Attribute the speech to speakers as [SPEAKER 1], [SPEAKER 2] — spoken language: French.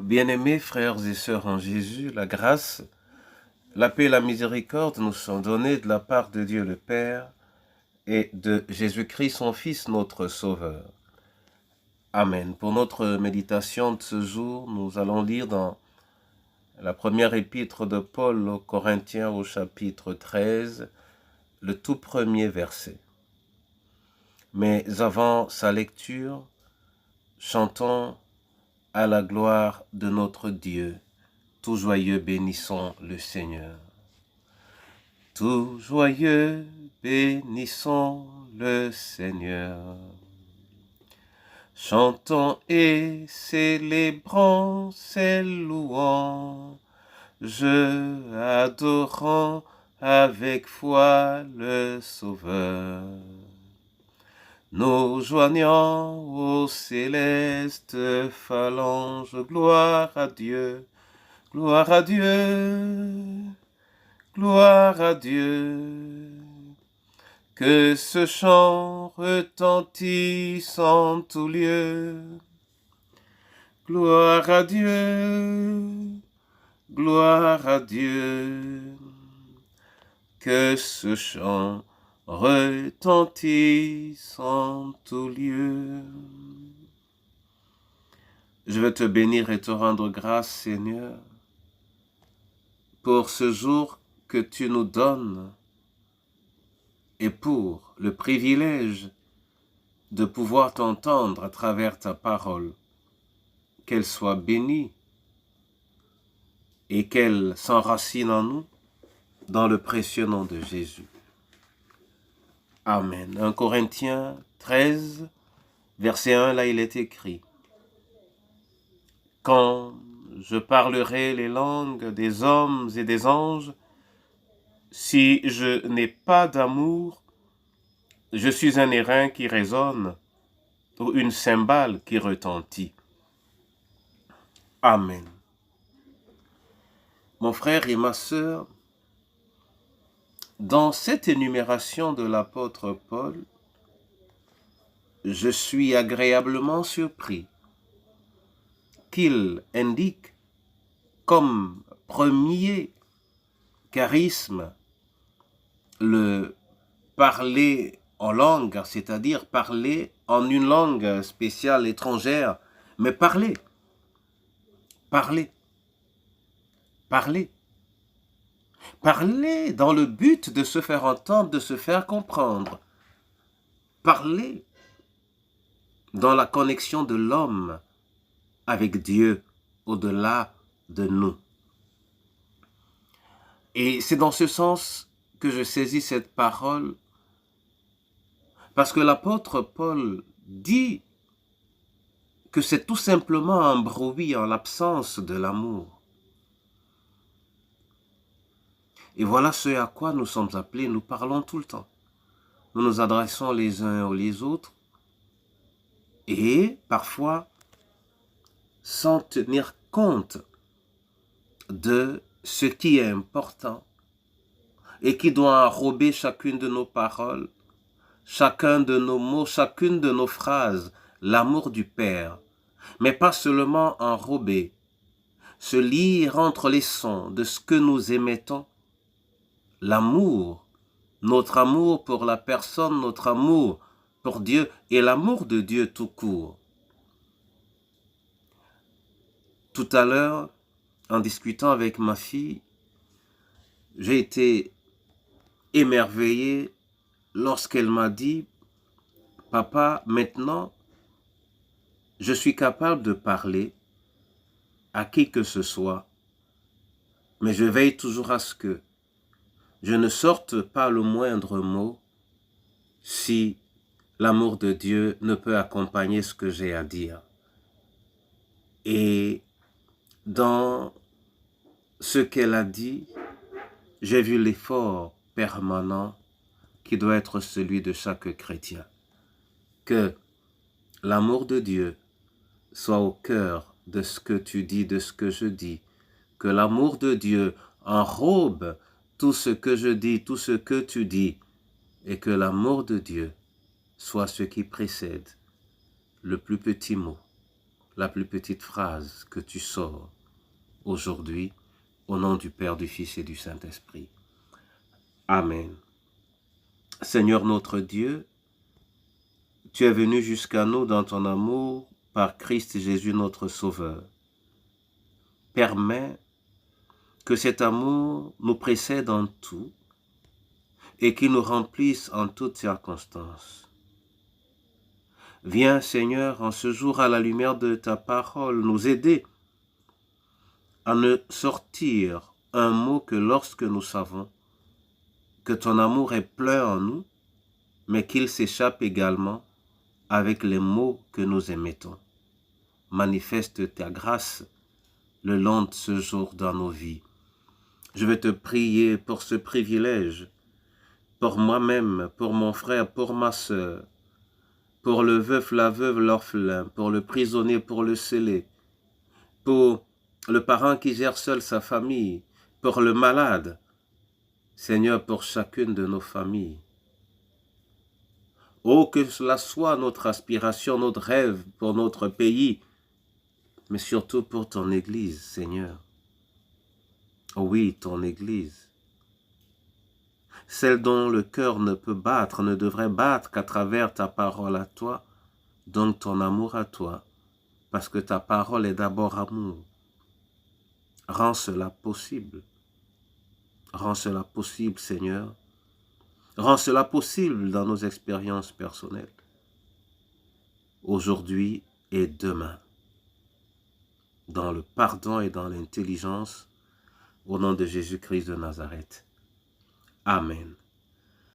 [SPEAKER 1] Bien-aimés frères et sœurs en Jésus, la grâce, la paix et la miséricorde nous sont données de la part de Dieu le Père et de Jésus-Christ son Fils, notre Sauveur. Amen. Pour notre méditation de ce jour, nous allons lire dans la première épître de Paul aux Corinthiens au chapitre 13, le tout premier verset. Mais avant sa lecture, chantons à la gloire de notre Dieu. Tout joyeux, bénissons le Seigneur. Tout joyeux, bénissons le Seigneur. Chantons et célébrons ses louanges, adorant avec foi le Sauveur. Nous joignons aux célestes phalanges, gloire à Dieu, gloire à Dieu, gloire à Dieu. Que ce chant retentisse en tout lieu. Gloire à Dieu, gloire à Dieu. Que ce chant retentisse en tout lieu. Je veux te bénir et te rendre grâce, Seigneur, pour ce jour que tu nous donnes et pour le privilège de pouvoir t'entendre à travers ta parole. Qu'elle soit bénie et qu'elle s'enracine en nous dans le précieux nom de Jésus. Amen. 1 Corinthiens 13, verset 1, là il est écrit: « Quand je parlerai les langues des hommes et des anges, si je n'ai pas d'amour, je suis un airain qui résonne ou une cymbale qui retentit. » Amen. Mon frère et ma sœur, dans cette énumération de l'apôtre Paul, je suis agréablement surpris qu'il indique comme premier charisme le parler en langue, c'est-à-dire parler en une langue spéciale étrangère, mais parler, dans le but de se faire entendre, de se faire comprendre, parler dans la connexion de l'homme avec Dieu au-delà de nous. Et c'est dans ce sens que je saisis cette parole, parce que l'apôtre Paul dit que c'est tout simplement un bruit en l'absence de l'amour. Et voilà ce à quoi nous sommes appelés, nous parlons tout le temps. Nous nous adressons les uns aux les autres et parfois sans tenir compte de ce qui est important et qui doit enrober chacune de nos paroles, chacun de nos mots, chacune de nos phrases, l'amour du Père, mais pas seulement enrober, se lire entre les sons de ce que nous émettons, l'amour, notre amour pour la personne, notre amour pour Dieu et l'amour de Dieu tout court. Tout à l'heure, en discutant avec ma fille, j'ai été émerveillé lorsqu'elle m'a dit: « Papa, maintenant, je suis capable de parler à qui que ce soit, mais je veille toujours à ce que je ne sorte pas le moindre mot si l'amour de Dieu ne peut accompagner ce que j'ai à dire. » Et dans ce qu'elle a dit, j'ai vu l'effort permanent qui doit être celui de chaque chrétien. Que l'amour de Dieu soit au cœur de ce que tu dis, de ce que je dis. Que l'amour de Dieu enrobe tout ce que je dis, tout ce que tu dis. Et que l'amour de Dieu soit ce qui précède le plus petit mot, la plus petite phrase que tu sors aujourd'hui, au nom du Père, du Fils et du Saint-Esprit. Amen. Seigneur notre Dieu, tu es venu jusqu'à nous dans ton amour par Christ Jésus notre Sauveur. Permets que cet amour nous précède en tout et qu'il nous remplisse en toutes circonstances. Viens, Seigneur, en ce jour à la lumière de ta parole, nous aider à ne sortir un mot que lorsque nous savons que ton amour est plein en nous, mais qu'il s'échappe également avec les mots que nous émettons. Manifeste ta grâce le long de ce jour dans nos vies. Je vais te prier pour ce privilège, pour moi-même, pour mon frère, pour ma sœur, pour le veuf, la veuve, l'orphelin, pour le prisonnier, pour le scellé, pour le parent qui gère seul sa famille, pour le malade. Seigneur, pour chacune de nos familles. Oh, que cela soit notre aspiration, notre rêve pour notre pays, mais surtout pour ton Église, Seigneur. Oh oui, ton Église. Celle dont le cœur ne peut battre, ne devrait battre qu'à travers ta parole à toi, donc ton amour à toi, parce que ta parole est d'abord amour. Rends cela possible. Rends cela possible, Seigneur. Rends cela possible dans nos expériences personnelles, aujourd'hui et demain, dans le pardon et dans l'intelligence, au nom de Jésus-Christ de Nazareth. Amen.